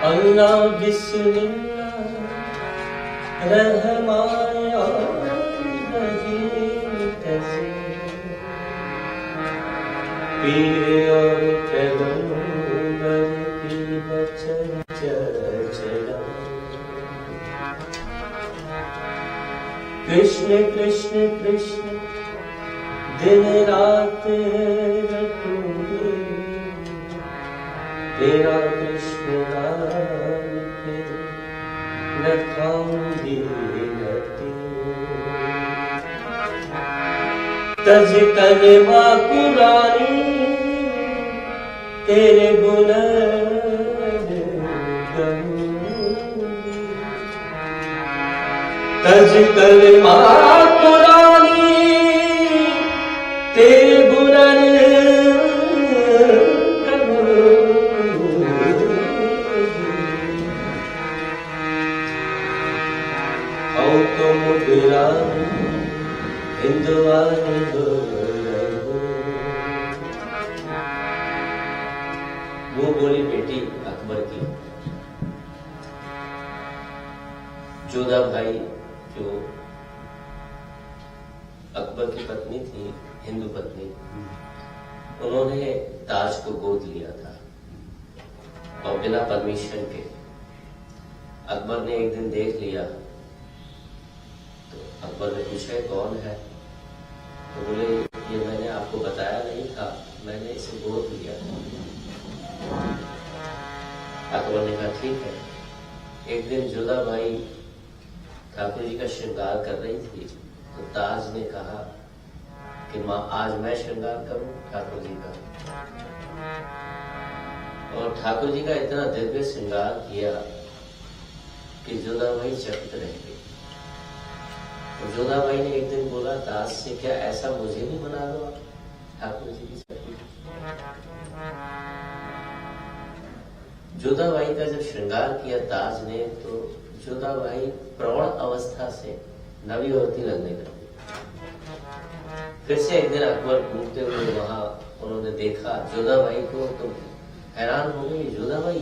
अल्लाह बिस्मिल्लाह रहमान रहीम कैसे पीर और पैगंबर की बचन चला। कृष्ण कृष्ण कृष्ण दिन रात रटूंगी, तेरा कृष्ण नाम पे रखाऊंगी रटी। तज कलमा कुरानी तेरे बुलंद गाऊंगी। तज कलमा कुरानी तेरे बुलंद तो मुगरा हिंदुआनी हो रहो। वो बोली बेटी अकबर की, जोधा भाई जो अकबर की पत्नी थी, हिंदू पत्नी, उन्होंने ताज को गोद लिया था और बिना परमिशन के। अकबर ने एक दिन देख लिया तो अकबर ने पूछा कौन है, तो बोले ये मैंने आपको बताया नहीं था, मैंने इसे गोद लिया। अकबर ने कहा ठीक है। एक दिन जोधा भाई ठाकुर जी का श्रृंगार कर रही थी तो ताज ने कहा कि माँ आज मैं श्रृंगार करूं ठाकुर जी का। और ठाकुर जी का इतना दिव्य श्रृंगार किया कि जोधा भाई चकित रह गई। तो जोधा भाई ने एक दिन बोला ताज से, क्या ऐसा मुझे भी बना दो आप ठाकुर जी की छवि। जोधा भाई का जब श्रृंगार किया ताज ने तो जोधा भाई प्रौढ़ अवस्था से नवीवती लगने लगी। फिर से एक दिन अकबर घूमते हुए वहां उन्होंने देखा जोधा भाई को, तो हैरान हो गई। जोधा भाई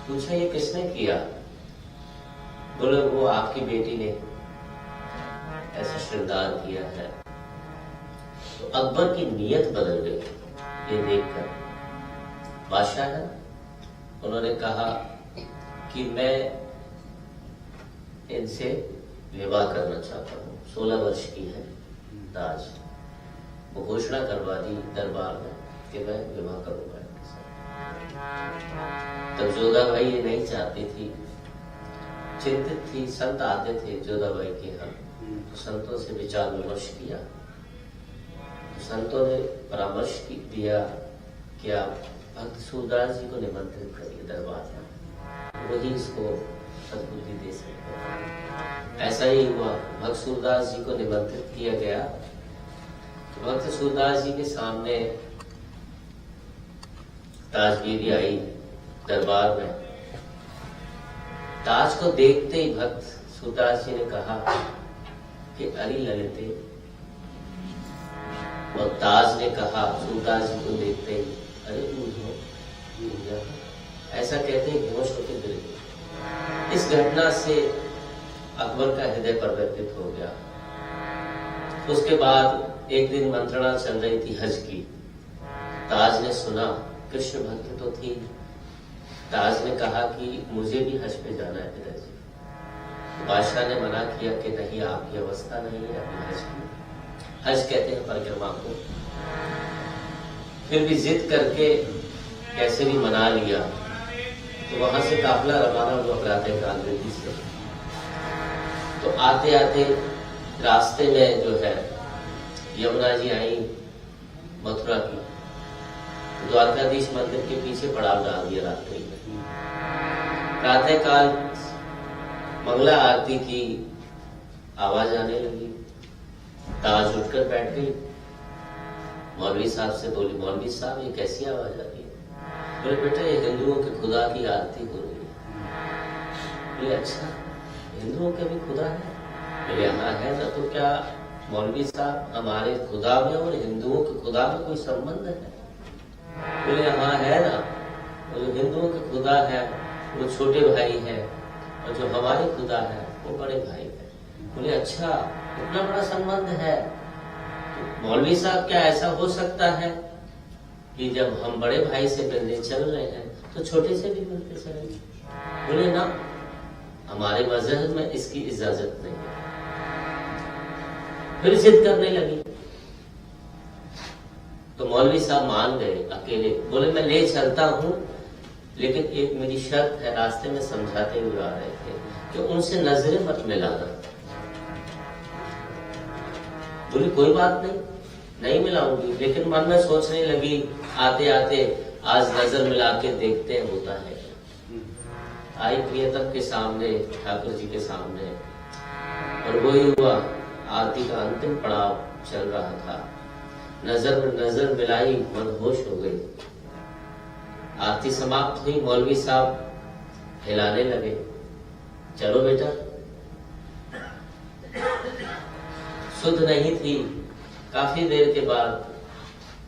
पूछा ये किसने किया? बोले वो आपकी बेटी ने ऐसा श्रृंगार किया है। तो अकबर की नीयत बदल गई ये देखकर। बादशाह है, उन्होंने कहा कि मैं इनसे विवाह करना चाहता हूँ। 16 वर्ष की है ताज। वो घोषणा करवा दी दरबार में कि मैं विवाह करूंगा इनके साथ। तब जोधा भाई ये नहीं चाहती थी, चिंतित थी। संत आते थे जोधा भाई के यहाँ, तो संतों से विचार विमर्श किया। तो संतों ने परामर्श दिया कि आप भक्त सूरदास जी को निमंत्रित करिए दरबार में, वही इसको सद्बुद्धि दे सकते हैं। ऐसा ही हुआ, भक्त सूरदास जी को निमंत्रित किया गया। तो भक्त सूरदास जी के सामने ताज बीवी आई दरबार में। ताज को देखते ही भक्त सूरदास जी ने कहा कि अरे ललिते, और ताज ने कहा सूरदास जी को देखते ही अरे बूढ़ो, ऐसा कहते ही बेहोश होकर गिर गए। इस घटना से अकबर का हृदय परिवर्तित हो गया। उसके बाद एक दिन मंत्रणा चल रही थी हज की। ताज ने सुना, कृष्ण भक्त तो थी। ताज ने कहा कि मुझे भी हज पे जाना है पिताजी। बादशाह ने मना किया कि नहीं, आपकी अवस्था नहीं है अभी हज की। हज कहते हैं परिक्रमा को। फिर भी जिद करके कैसे भी मना लिया। तो वहां से काफिला रवाना हुआ प्रातःकाल दिल्ली से। तो आते आते रास्ते में जो है यमुना जी आई मथुरा की। द्वारकाधीश मंदिर के पीछे पड़ाव डाल दिया रात्रि में। प्रातःकाल मंगला आरती की आवाज आने लगी। ताज उठकर बैठ गई। मौलवी साहब से बोली, मौलवी साहब ये कैसी आवाज आ रही है? बोले बेटा ये हिंदुओं के खुदा की आरती हो रही है। बोले अच्छा, हिंदुओं के भी खुदा है? बोले हाँ है ना। तो क्या मौलवी साहब हमारे खुदा में और हिंदुओं के खुदा में कोई संबंध है? बोले हाँ है ना। और जो हिंदुओं का खुदा है वो छोटे भाई है, और जो हमारे खुदा है वो बड़े भाई है। बोले अच्छा, इतना बड़ा संबंध है। तो मौलवी साहब, क्या ऐसा हो सकता है कि जब हम बड़े भाई से मिलने चल रहे हैं तो छोटे से भी मिलते चलेंगे? बोले ना, हमारे मजहब में इसकी इजाजत नहीं है। फिर जिद करने लगी तो मौलवी साहब मान गए अकेले। बोले मैं ले चलता हूं, लेकिन एक मेरी शर्त है। रास्ते में समझाते हुए आ रहे थे कि उनसे नजरें मत मिलाना। बोले कोई बात नहीं, नहीं मिलाऊंगी। लेकिन मन में सोचने लगी आते आते, आज नजर मिला के देखते हैं होता है। आई प्रियतम के सामने, ठाकुर जी के सामने, और वही हुआ। आरती का अंतिम पड़ाव चल रहा था। नजर में नजर मिलाई, मदहोश हो गई। आरती समाप्त हुई, मौलवी साहब हिलाने लगे, चलो बेटा। सुध नहीं थी। काफी देर के बाद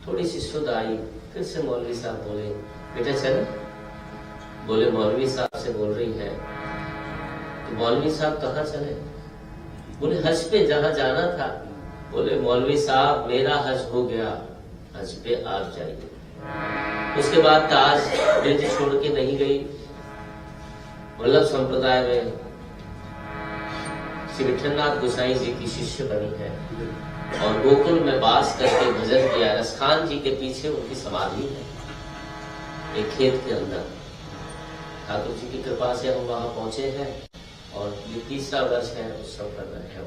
थोड़ी सी सुध आई। फिर से मौलवी साहब बोले, बेटा चलो। बोले मौलवी साहब से बोल रही है। तो मौलवी साहब कहाँ चले? बोले हज पे, जहां जाना था। बोले मौलवी साहब, मेरा हज हो गया, हज पे आप जाइए। उसके बाद ताज ब्रिज छोड़ के नहीं गई। वल्लभ संप्रदाय में श्री विठलनाथ गोसाई जी की शिष्य बनी है, और गोकुल में बास करके भजन किया। रसखान जी के पीछे उनकी समाधि है, एक खेत के अंदर। ठाकुर जी की कृपा से हम वहां पहुंचे हैं, और ये तीसरा वर्ष है उत्सव कर रहे हैं।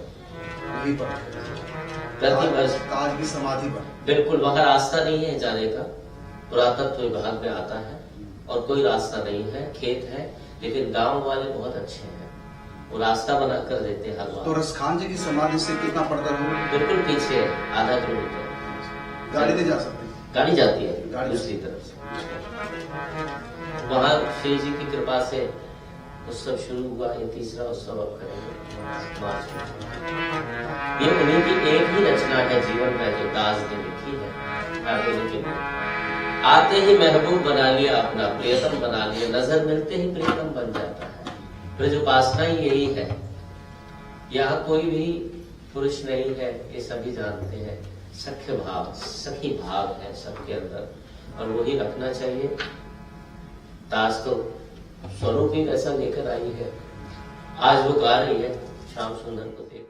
प्रति वर्ष ताज की समाधि पर बिल्कुल वहां रास्ता नहीं है जाने का। पुरातत्व विभाग में आता है, और कोई रास्ता नहीं है, खेत है। लेकिन गांव वाले बहुत अच्छे हैं, वो रास्ता बना कर देते हैं हर बार। तो रसखान जी की समाधि से कितना पड़ता है? बिल्कुल पीछे है, आधा किलोमीटर। गाड़ी नहीं जा सकती? गाड़ी जाती है गाड़ी दूसरी तरफ से। वहां श्री जी की कृपा से उत्सव शुरू हुआ। ये तीसरा उत्सव अब करेंगे मार्च में। ये उन्हीं की एक ही रचना है जीवन में जो दास ने लिखी है ठाकुर जी के लिए। आते ही महबूब बना लिया अपना, प्रियतम बना लिया। नजर मिलते ही प्रियतम बन जाता है। ब्रज उपासना ही यही है। यहाँ कोई भी पुरुष नहीं है, ये सभी जानते हैं। सख्य भाव, सखी भाव है सबके अंदर, और वही रखना चाहिए। दास तो स्वरूप ही ऐसा लेकर आई है। आज वो गा रही है श्याम सुंदर को देख